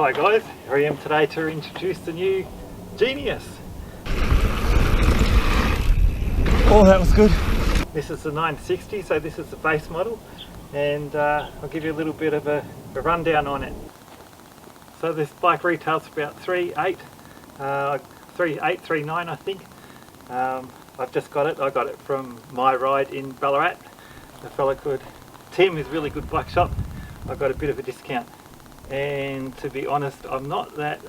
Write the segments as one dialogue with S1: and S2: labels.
S1: Hi guys, here I am today to introduce the new Genius. Oh, that was good. This is the 960, so this is the base model, and I'll give you a little bit of a rundown on it. So this bike retails for about 3.9 I think. I've just got it. I got it from my ride in Ballarat. A fella called Tim is really good bike shop. I got a bit of a discount. And to be honest, I'm not that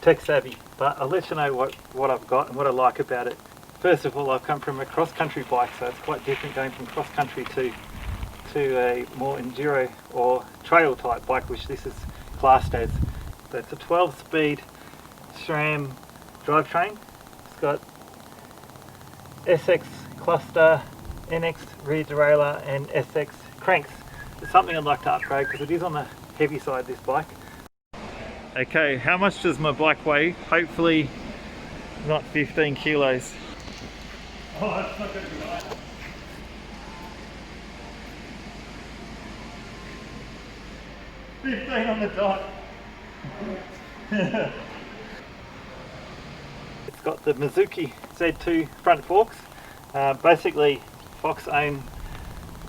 S1: tech savvy, but I'll let you know what I've got and what I like about it. First of all, I've come from a cross-country bike, so it's quite different going from cross-country to a more enduro or trail type bike, which this is classed as. So it's a 12-speed SRAM drivetrain. It's got SX cluster, NX rear derailleur and SX cranks. It's something I'd like to upgrade because it is on the heavy side, this bike. Okay, how much does my bike weigh? Hopefully not 15 kilos. Oh, that's not going to be right. $15 on the dot. It's got the Mizuki Z2 front forks. Basically, Fox own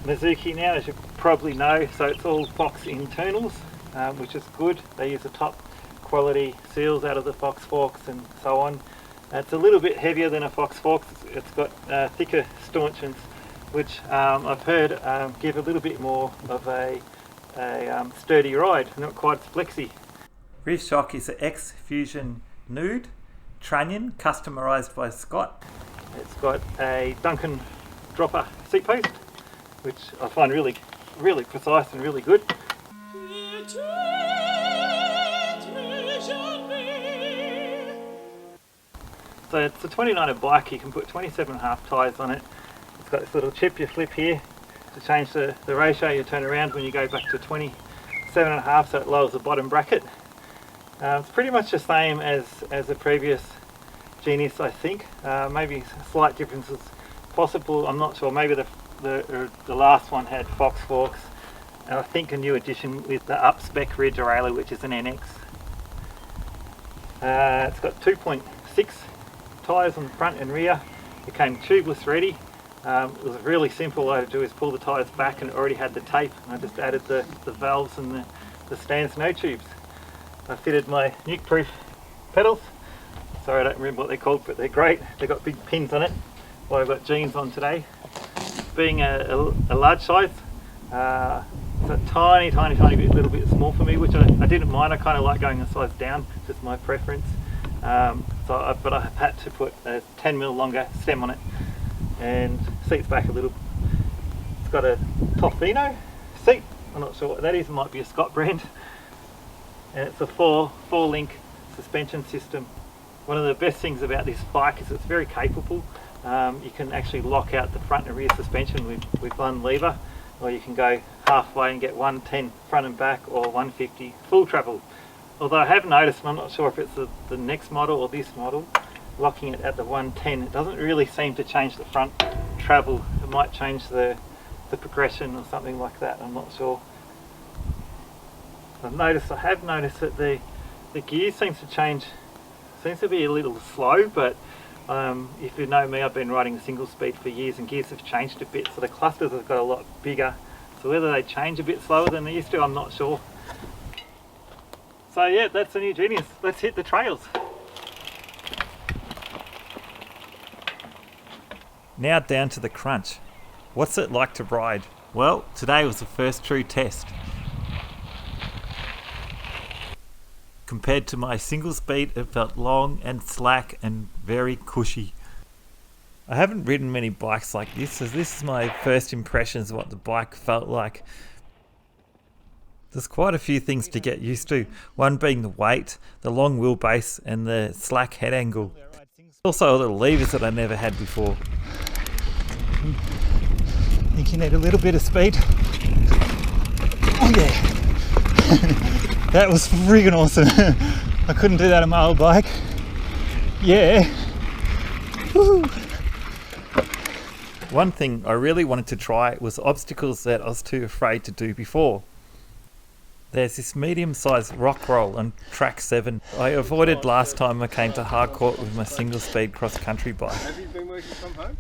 S1: Mizuki now, as you probably know, so it's all Fox internals, which is good. They use the top quality seals out of the Fox forks and so on. It's a little bit heavier than a Fox forks. It's got thicker stanchions, which I've heard give a little bit more of a sturdy ride, not quite as flexy. Rear shock is an X Fusion Nude trunnion, customised by Scott. It's got a Duncan dropper seat post, which I find really precise and really good. So it's a 29er bike. You can put 27.5 tyres on it. It's got this little chip you flip here to change the ratio. You turn around when you go back to 27.5, so it lowers the bottom bracket. It's pretty much the same as the previous Genius, I think. Maybe slight differences possible, I'm not sure. Maybe the last one had Fox forks, and I think a new addition with the up spec rear derailleur, which is an NX. It's got 2.6 tyres on the front and rear. It came tubeless ready. It was really simple. All I had to do is pull the tyres back, and it already had the tape, and I just added the valves and the stands, no tubes. I fitted my nuke-proof pedals. Sorry, I don't remember what they're called, but they're great. They've got big pins on it. Well, I've got jeans on today. Being a large size, it's a tiny bit, little bit small for me, which I didn't mind. I kind of like going a size down, just my preference. But I had to put a 10mm longer stem on it, and seats back a little. It's got a Tofino seat. I'm not sure what that is. It might be a Scott brand. And it's a four-link suspension system. One of the best things about this bike is it's very capable. You can actually lock out the front and rear suspension with one lever, or you can go halfway and get 110 front and back, or 150 full travel. Although I have noticed, and I'm not sure if it's the next model or this model, locking it at the 110, it doesn't really seem to change the front travel. It might change the progression or something like that, I'm not sure. I have noticed that the gear seems to be a little slow, but if you know me, I've been riding single speed for years, and gears have changed a bit, so the clusters have got a lot bigger. So whether they change a bit slower than they used to, I'm not sure. So yeah, that's the new Genius. Let's hit the trails. Now down to the crunch. What's it like to ride? Well, today was the first true test. Compared to my single speed, it felt long and slack and very cushy. I haven't ridden many bikes like this, so this is my first impressions of what the bike felt like. There's quite a few things to get used to, one being the weight, the long wheelbase and the slack head angle. Also a little levers that I never had before. I think you need a little bit of speed. Oh yeah! That was friggin' awesome. I couldn't do that on my old bike. Yeah. Woo. One thing I really wanted to try was obstacles that I was too afraid to do before.
S2: There's this medium-sized rock roll on track 7. I avoided last time I came to Harcourt with my single-speed cross-country bike.
S3: Have you been working from home?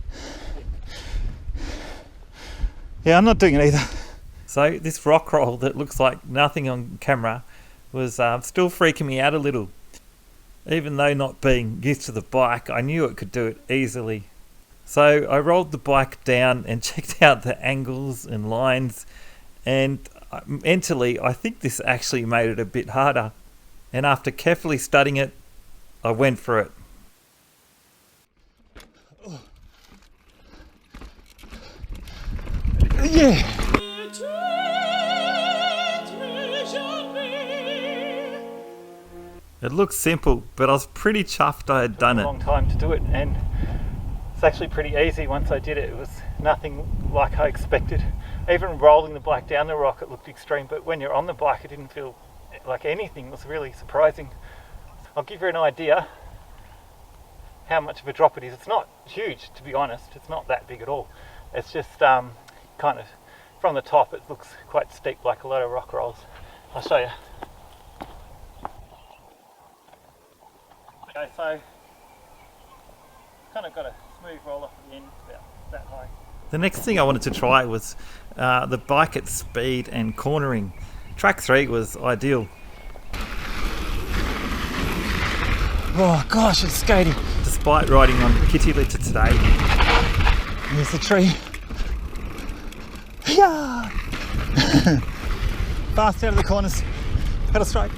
S1: Yeah, I'm not doing it either.
S2: So this rock roll that looks like nothing on camera was still freaking me out a little. Even though not being used to the bike, I knew it could do it easily. So I rolled the bike down and checked out the angles and lines, and mentally I think this actually made it a bit harder. And after carefully studying it, I went for it.
S1: Yeah!
S2: It looks simple, but I was pretty chuffed I had done it.
S1: A long time to do it, and it's actually pretty easy once I did it. It was nothing like I expected. Even rolling the bike down the rock, it looked extreme, but when you're on the bike, it didn't feel like anything. It was really surprising. I'll give you an idea how much of a drop it is. It's not huge, to be honest. It's not that big at all. It's just kind of from the top, it looks quite steep, like a lot of rock rolls. I'll show you. Okay, so kind of got a smooth roll off at the end, about that high.
S2: The next thing I wanted to try was the bike at speed and cornering. Track 3 was ideal.
S1: Oh gosh, it's skating.
S2: Despite riding on kitty litter today,
S1: Here's the tree. Yeah! Fast out of the corners. Pedal straight.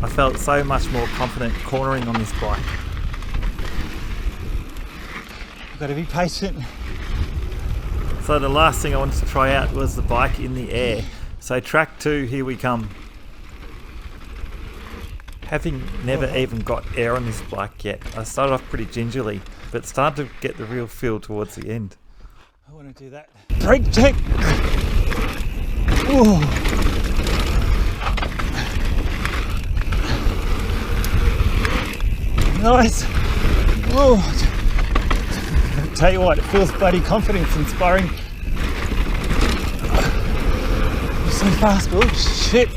S2: I felt so much more confident cornering on this bike.
S1: You've got to be patient.
S2: So the last thing I wanted to try out was the bike in the air. So track 2, here we come. Having never even got air on this bike yet, I started off pretty gingerly, but started to get the real feel towards the end.
S1: I want to do that. Brake check! Ooh. Nice! Whoa! I'll tell you what, it feels bloody confidence inspiring. You're so fast, oh shit!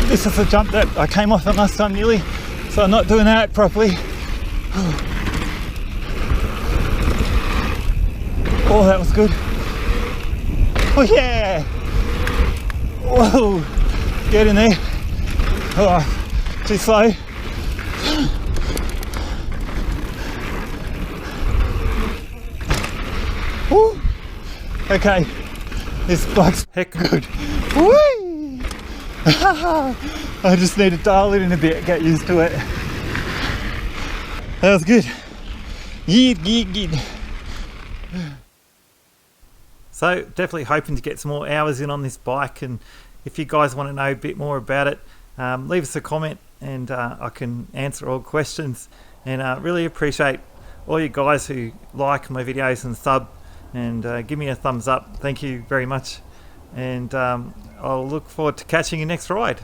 S1: This is the jump that I came off on last time nearly, so I'm not doing that properly. Oh, that was good. Oh yeah! Whoa! Get in there. Oh, too slow. Woo! Okay, this bike's
S2: Heck,
S1: good. Whee! I just need to dial it in a bit, get used to it. That was good. Yeet.
S2: So definitely hoping to get some more hours in on this bike, and if you guys want to know a bit more about it, leave us a comment and I can answer all questions. And really appreciate all you guys who like my videos and sub and give me a thumbs up. Thank you very much, and I'll look forward to catching you next ride.